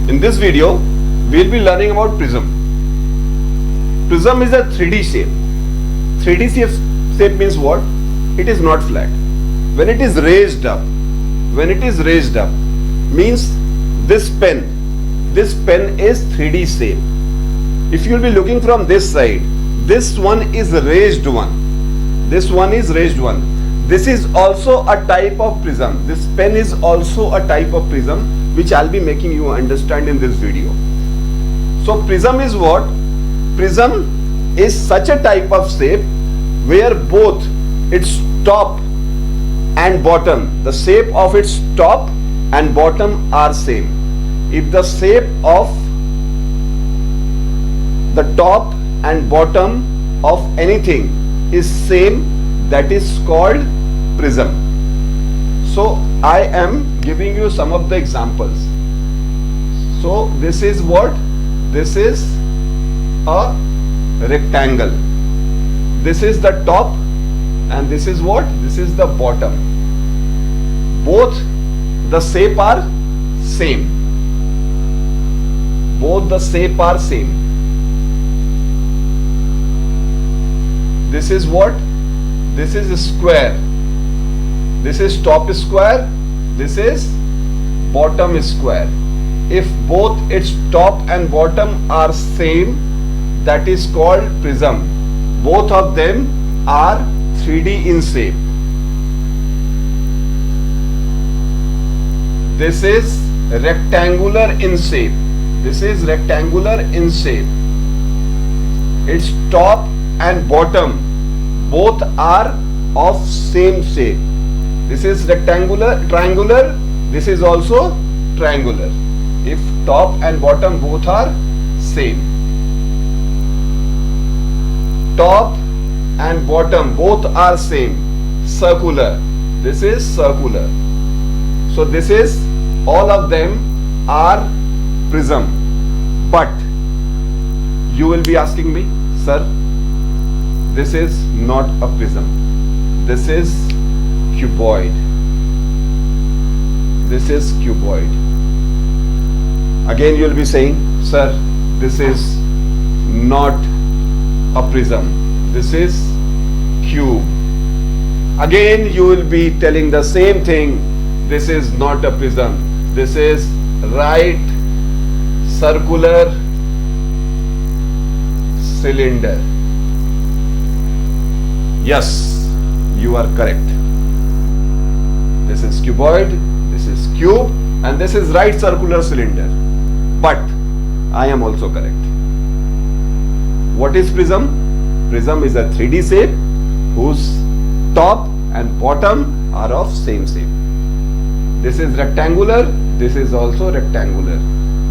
In this video, we'll be learning about prism. Prism is a 3D shape. 3D shape means what? It is not flat. When it is raised up, means this pen is 3D shape. If you will be looking from this side, this one is raised one. This one is raised one. This is also a type of prism. This pen is also a type of prism, which I'll be making you understand in this video. So prism is what? Prism is such a type of shape where both its top and bottom, the shape of its top and bottom are same. If the shape of the top and bottom of anything is same, that is called prism. So I am giving you some of the examples. So this is what? This is a rectangle. This is the top and this is what? This is the bottom. Both the shape are same. Both the shape are same. This is what? This is a square. This is top square. This is bottom square. If both its top and bottom are same, that is called prism. Both of them are 3D in shape. This is rectangular in shape. This is rectangular in shape. Its top and bottom both are of same shape. This is rectangular, triangular. This is also triangular. If top and bottom both are same. Top and bottom both are same. Circular. This is circular. So this is, all of them are prism. But you will be asking me, sir, this is not a prism. This is cuboid. This is cuboid. Again you will be saying, sir, this is not a prism. This is cube. Again you will be telling the same thing. This is not a prism. This is right circular cylinder. Yes, you are correct. This is cuboid, this is cube, and this is right circular cylinder. But I am also correct. What is prism? Prism is a 3D shape whose top and bottom are of same shape. This is rectangular, this is also rectangular.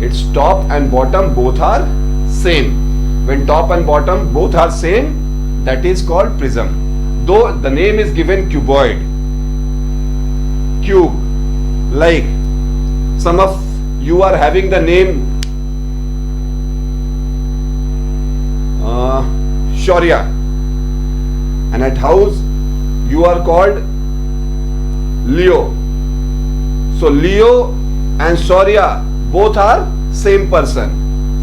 Its top and bottom both are same. When top and bottom both are same, that is called prism. Though the name is given cuboid, cube, like some of you are having the name Shaurya, and at house you are called Leo. So Leo and Shaurya both are same person.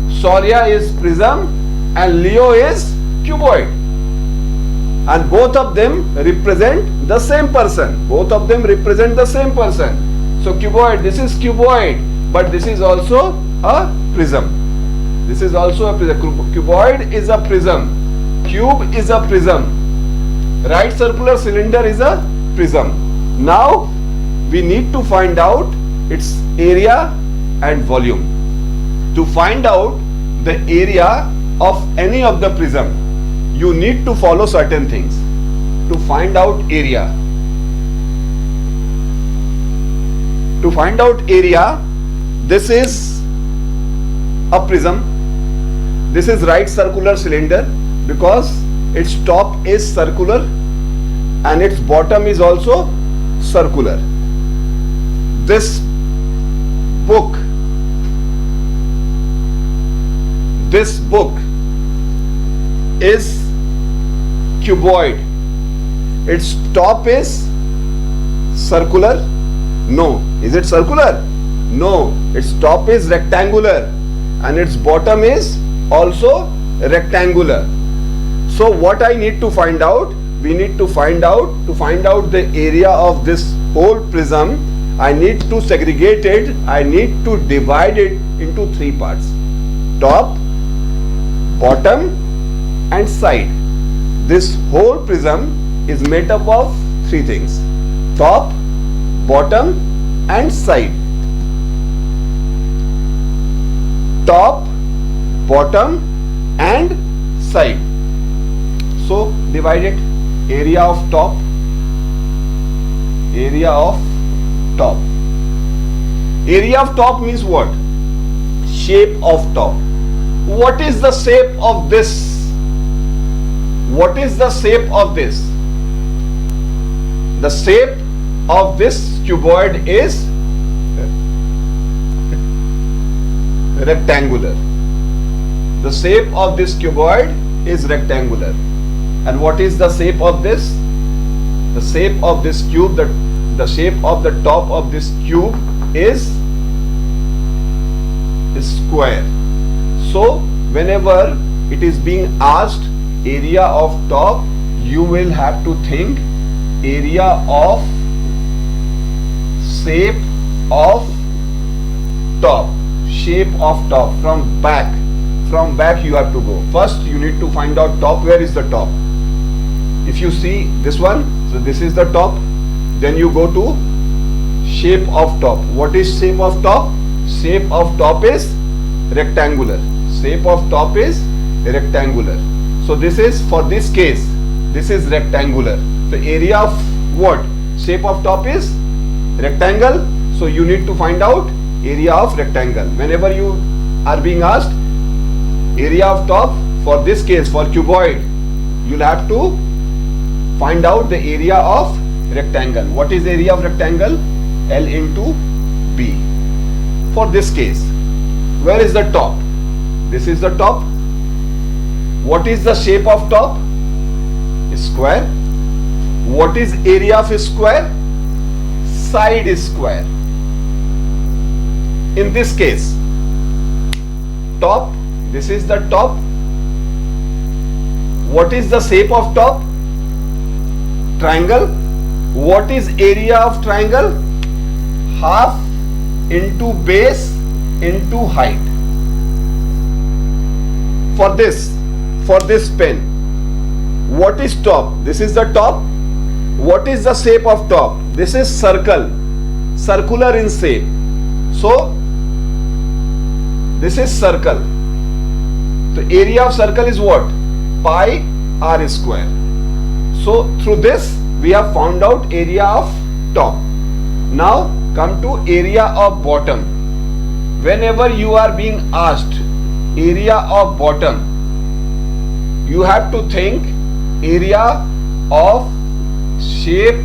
Shaurya is prism and Leo is cuboid, and both of them represent the same person. Both of them represent the same person. So cuboid, this is cuboid, but this is also a prism. This is also a prism. Cuboid is a prism. Cube is a prism. Right circular cylinder is a prism. Now we need to find out its area and volume. To find out the area of any of the prism, you need to follow certain things. To find out area. To find out area, this is a prism. This is right circular cylinder because its top is circular and its bottom is also circular. This book is cuboid. Its top is circular. No, is it circular? No, its top is rectangular and its bottom is also rectangular. So what I need to find out? We need to find out the area of this whole prism. I need to segregate it. I need to divide it into three parts: top, bottom and side. This whole prism is made up of three things: top, bottom and side. Top, bottom and side. So divide it. Area of top, area of top. Area of top means what? Shape of top. What is the shape of this? What is the shape of this? The shape of this cuboid is rectangular. The shape of this cuboid is rectangular. And what is the shape of this? The shape of this cube, the shape of the top of this cube is square. So whenever it is being asked area of top, you will have to think area of shape of top. Shape of top. From back you have to go. First you need to find out top. Where is the top? If you see this one, so this is the top. Then you go to shape of top. What is shape of top? Shape of top is rectangular. Shape of top is rectangular. So this is, for this case, this is rectangular. The area of what? Shape of top is rectangle. So you need to find out area of rectangle. Whenever you are being asked area of top, for this case, for cuboid, you'll have to find out the area of rectangle. What is area of rectangle? L into B. For this case, where is the top? This is the top. What is the shape of top? Square. What is area of square? Side is square. In this case, top, this is the top. What is the shape of top? Triangle. What is area of triangle? Half into base into height. For this pen, what is top? This is the top. What is the shape of top? This is circle, circular in shape. So this is circle. The area of circle is what? Pi r square. So through this we have found out area of top. Now come to area of bottom. Whenever you are being asked area of bottom, you have to think area of shape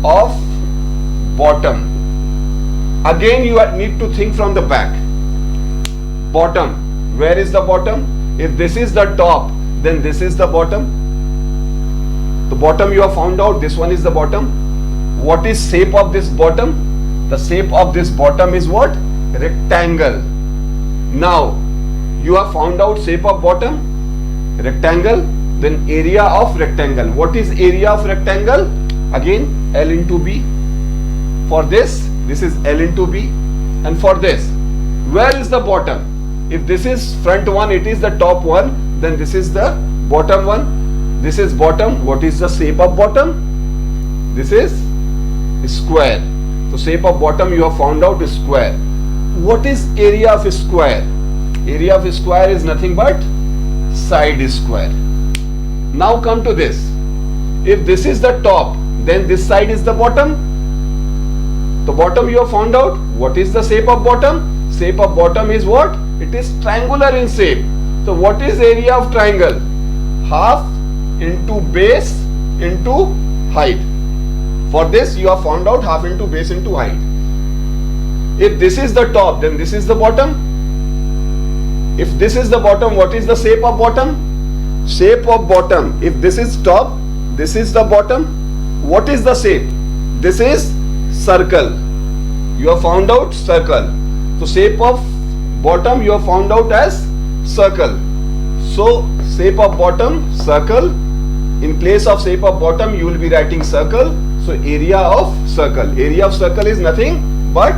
of bottom. Again you need to think from the back. Bottom. Where is the bottom? If this is the top, then this is the bottom. The bottom you have found out, this one is the bottom. What is shape of this bottom? The shape of this bottom is what? Rectangle. Now you have found out shape of bottom, rectangle, then area of rectangle. What is area of rectangle? Again L into B. For this is L into B. And for this, where is the bottom? If this is front one, it is the top one, then this is the bottom one. This is bottom. What is the shape of bottom? This is square. So shape of bottom you have found out is square. What is area of square? Area of square is nothing but side square. Now come to this. If this is the top, then this side is the bottom. The bottom you have found out. What is the shape of bottom? Shape of bottom is what? It is triangular in shape. So what is area of triangle? Half into base into height. For this you have found out half into base into height. If this is the top, then this is the bottom. If this is the bottom, what is the shape of bottom? Shape of bottom. If this is top, this is the bottom. What is the shape? This is circle. You have found out circle. So shape of bottom you have found out as circle. So shape of bottom circle. In place of shape of bottom you will be writing circle. So area of circle. Area of circle is nothing but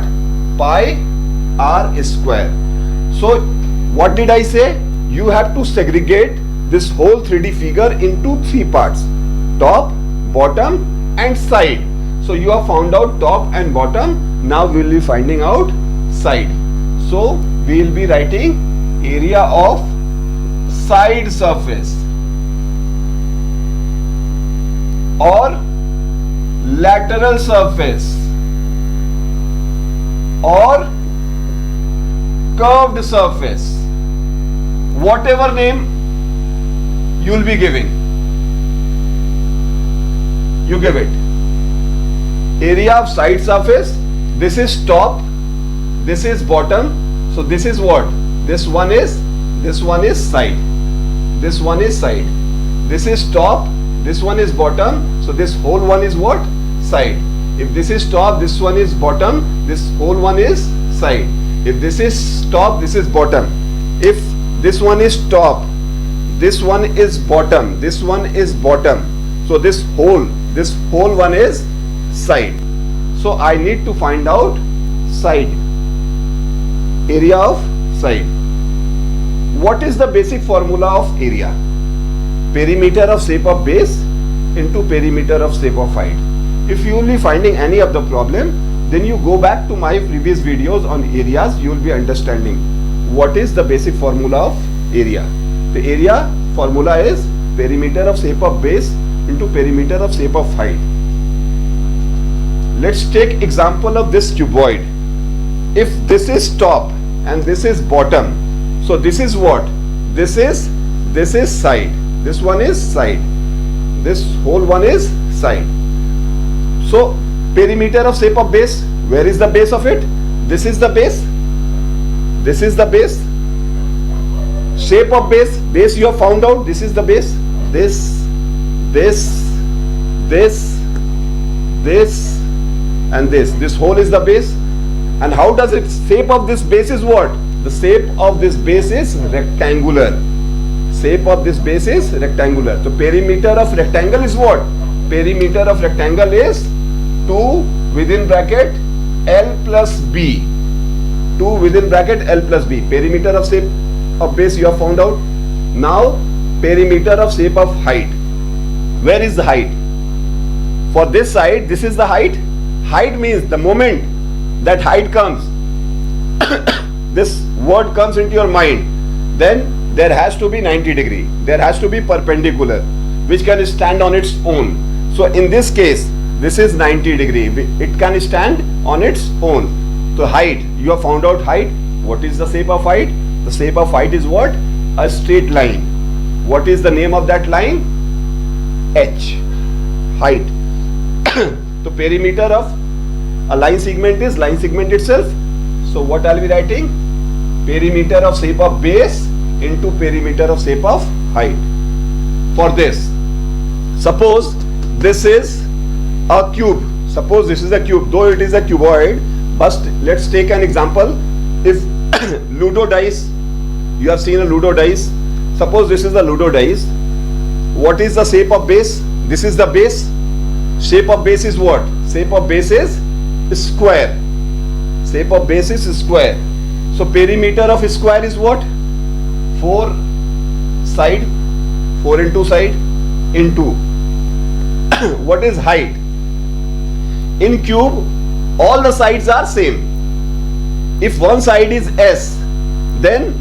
pi r square. So what did I say? You have to segregate this whole 3D figure into 3 parts: top, bottom and side. So you have found out top and bottom. Now we will be finding out side. So we will be writing area of side surface or lateral surface or curved surface, whatever name you will be giving, you give it. Area of side surface, this is top, this is bottom. So this is what? This one is side, this one is side. This is top, this one is bottom. So this whole one is what? Side. If this is top, this one is bottom, this whole one is side. If this is top, this is bottom. If this one is top, this one is bottom, this one is bottom. So this whole one is side. So I need to find out side, area of side. What is the basic formula of area? Perimeter of shape of base into perimeter of shape of height. If you will be finding any of the problem, then you go back to my previous videos on areas. You will be understanding what is the basic formula of area. The area formula is perimeter of shape of base into perimeter of shape of height. Let's take example of this cuboid. If this is top and this is bottom, so this is what? This is side. This one is side. This whole one is side. So perimeter of shape of base, where is the base of it? This is the base. This is the base. Shape of base you have found out. This is the base. This and this whole is the base. And how does it? Shape of this base is what? The shape of this base is rectangular. Shape of this base is rectangular. So perimeter of rectangle is what? Perimeter of rectangle is 2 within bracket L plus B. 2 within bracket L plus B. Perimeter of shape of base you have found out. Now perimeter of shape of height. Where is the height? For this side, this is the height. Height means the moment that height comes, this word comes into your mind, then there has to be 90 degree. There has to be perpendicular, which can stand on its own. So in this case, this is 90 degree. It can stand on its own. So height, you have found out height. What is the shape of height? The shape of height is what? A straight line. What is the name of that line? H. Height. So perimeter of a line segment is line segment itself. So what I'll be writing? Perimeter of shape of base into perimeter of shape of height. For this, suppose this is a cube. Suppose this is a cube, though it is a cuboid. But let's take an example. If Ludo dice, you have seen a Ludo dice. Suppose this is the Ludo dice. What is the shape of base? This is the base. Shape of base is what? Shape of base is square. Shape of base is square. So perimeter of square is what? 4 side, 4 into side into what is height? In cube, all the sides are same. If one side is S, then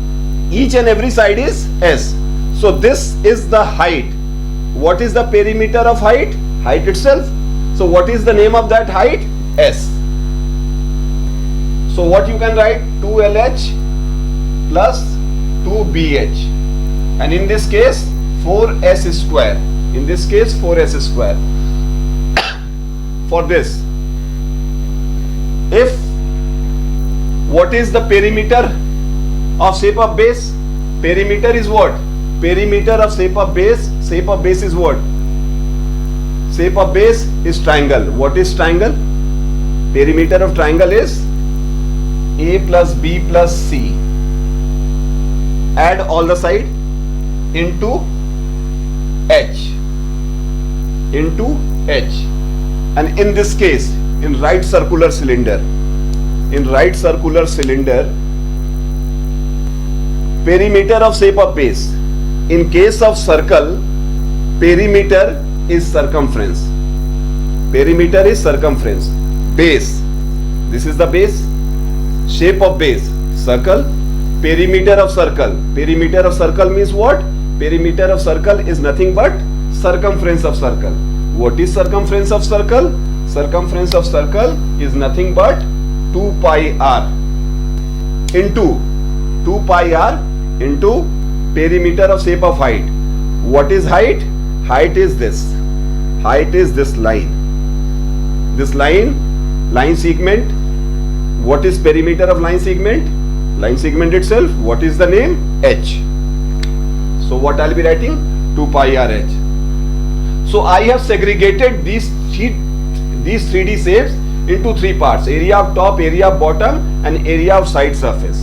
each and every side is S. So this is the height. What is the perimeter of height? Height itself. So what is the name of that height? S. So what you can write? 2LH plus 2BH. And in this case, 4S square. In this case, 4S square. For this, if what is the perimeter of shape of base? Perimeter is what? Perimeter of shape of base. Shape of base is what? Shape of base is triangle. What is triangle? Perimeter of triangle is A plus B plus C. Add all the side into H. Into H. And in this case, in right circular cylinder, perimeter of shape of base. In case of circle, perimeter is circumference. Perimeter is circumference. Base. This is the base. Shape of base. Circle. Perimeter of circle. Perimeter of circle means what? Perimeter of circle is nothing but circumference of circle. What is circumference of circle? Circumference of circle is nothing but 2 pi r into 2 pi r into perimeter of shape of height. What is height? Height is this. Height is this line. This line segment. What is perimeter of line segment? Line segment itself. What is the name? H. So what I'll be writing? 2 pi r h. So I have segregated these 3D shapes into 3 parts: area of top, area of bottom, and area of side surface.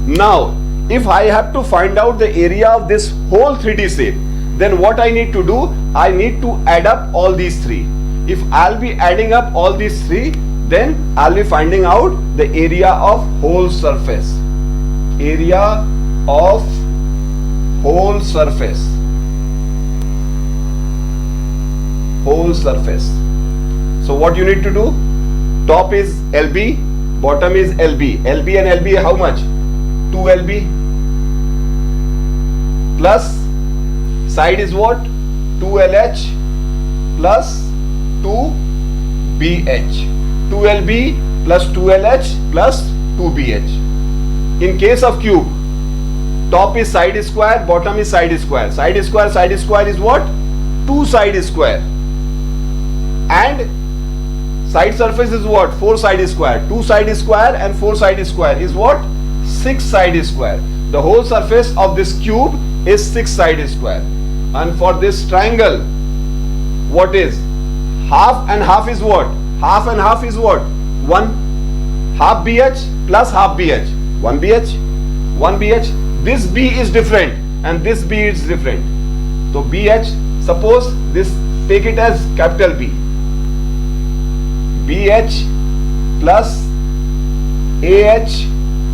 Now, if I have to find out the area of this whole 3D shape, then what I need to do? I need to add up all these 3. If I'll be adding up all these 3, then I'll be finding out the area of whole surface. Area of whole surface. Whole surface. So what you need to do? Top is LB, bottom is LB. LB and LB how much? 2 LB. Plus side is what? 2 LH plus 2 BH. 2 LB plus 2 LH plus 2 BH. In case of cube, top is side square, bottom is side square. Side square is what? 2 side square. And side surface is what? 4 side square. 2 side square and 4 side square is what? 6 side square. The whole surface of this cube is 6 side square. And for this triangle, what is? Half and half is what? Half and half is what? 1. Half BH plus half BH. 1 BH. 1 BH. This B is different and this B is different. So BH, suppose this, take it as capital B. BH plus AH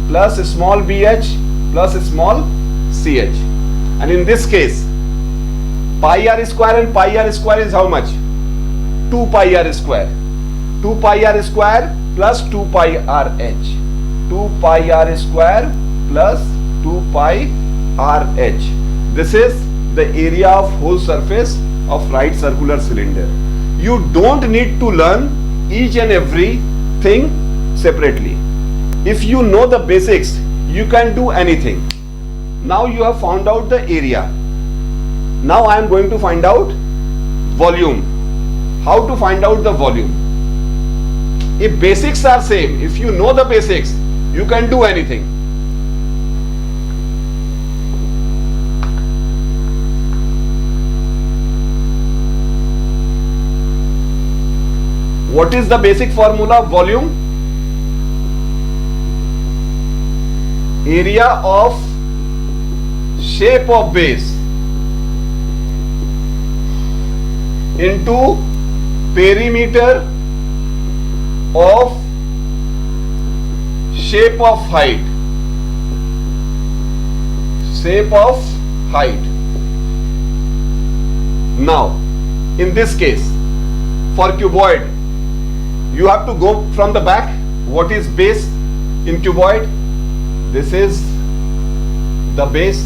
plus small bh plus small ch. And in this case, pi r square and pi r square is how much? 2 pi r square. 2 pi r square plus 2 pi r h. 2 pi r square plus 2 pi r h. This is the area of whole surface of right circular cylinder. You don't need to learn each and every thing separately. If you know the basics, you can do anything. Now you have found out the area. Now I am going to find out volume. How to find out the volume? If basics are same, if you know the basics, you can do anything. What is the basic formula of volume? Area of shape of base into perimeter of shape of height. Shape of height. Now, in this case, for cuboid, you have to go from the back. What is base in cuboid? This is the base.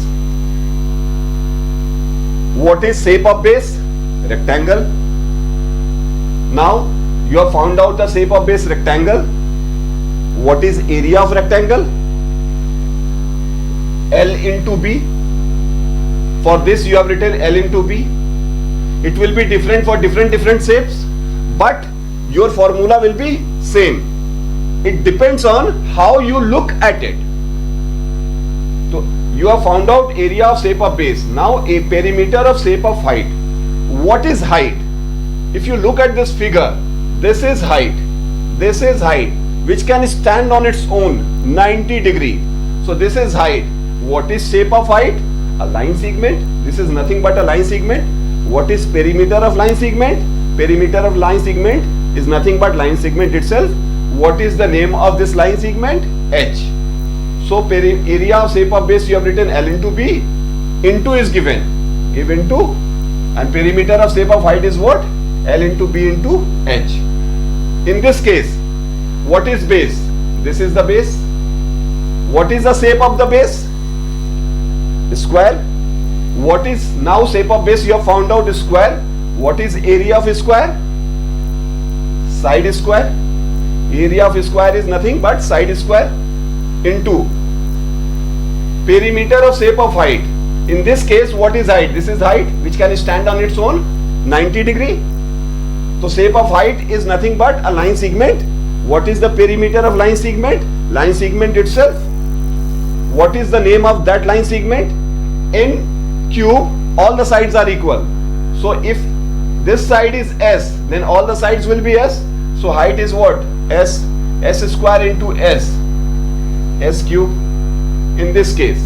What is shape of base? Rectangle. Now you have found out the shape of base, rectangle. What is area of rectangle? L into B. For this you have written L into B. It will be different for different shapes, but your formula will be same. It depends on how you look at it. So you have found out area of shape of base. Now a perimeter of shape of height. What is height? If you look at this figure, this is height. This is height. which can stand on its own 90 degree. So this is height. What is shape of height? A line segment. This is nothing but a line segment. What is perimeter of line segment? Perimeter of line segment is nothing but line segment itself. What is the name of this line segment? H. So area of shape of base you have written L into B. Into is given. Give into. And perimeter of shape of height is what? L into B into H. In this case, what is base? This is the base. What is the shape of the base? Square. What is now shape of base? You have found out square. What is area of square? Side square. Area of square is nothing but side square into perimeter of shape of height. In this case, what is height? This is height which can stand on its own 90 degree. So shape of height is nothing but a line segment. What is the perimeter of line segment? Line segment itself. What is the name of that line segment? In cube, all the sides are equal. So if this side is S, then all the sides will be S. So height is what? S. S square into S. S cube. In this case,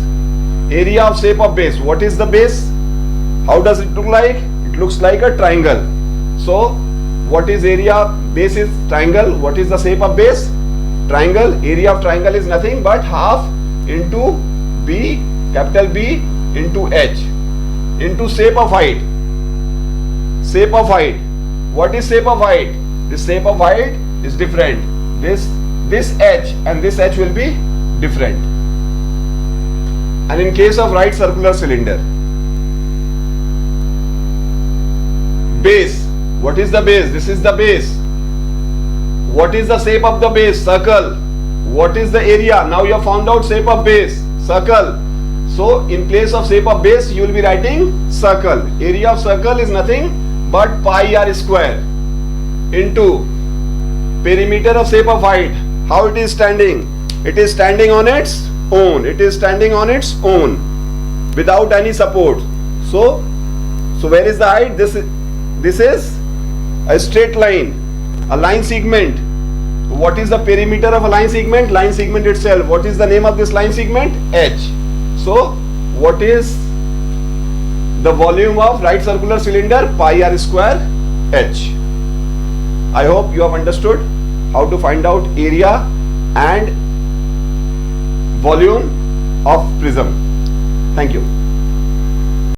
area of shape of base. What is the base? How does it look like? It looks like a triangle. So what is area? Base is triangle. What is the shape of base? Triangle. Area of triangle is nothing but half into B, capital B into H into shape of height. Shape of height. What is shape of height? This shape of height is different. This H and this H will be different. And in case of right circular cylinder, base. What is the base? This is the base. What is the shape of the base? Circle. What is the area? Now you have found out shape of base. Circle. So in place of shape of base, you will be writing circle. Area of circle is nothing but pi r square into perimeter of shape of height. How it is standing? It is standing on its own. It is standing on its own without any support. So where is the height? This is a straight line, a line segment. What is the perimeter of a line segment? Line segment itself. What is the name of this line segment? H. So what is the volume of right circular cylinder? Pi r square H. I hope you have understood how to find out area and volume of prism. Thank you.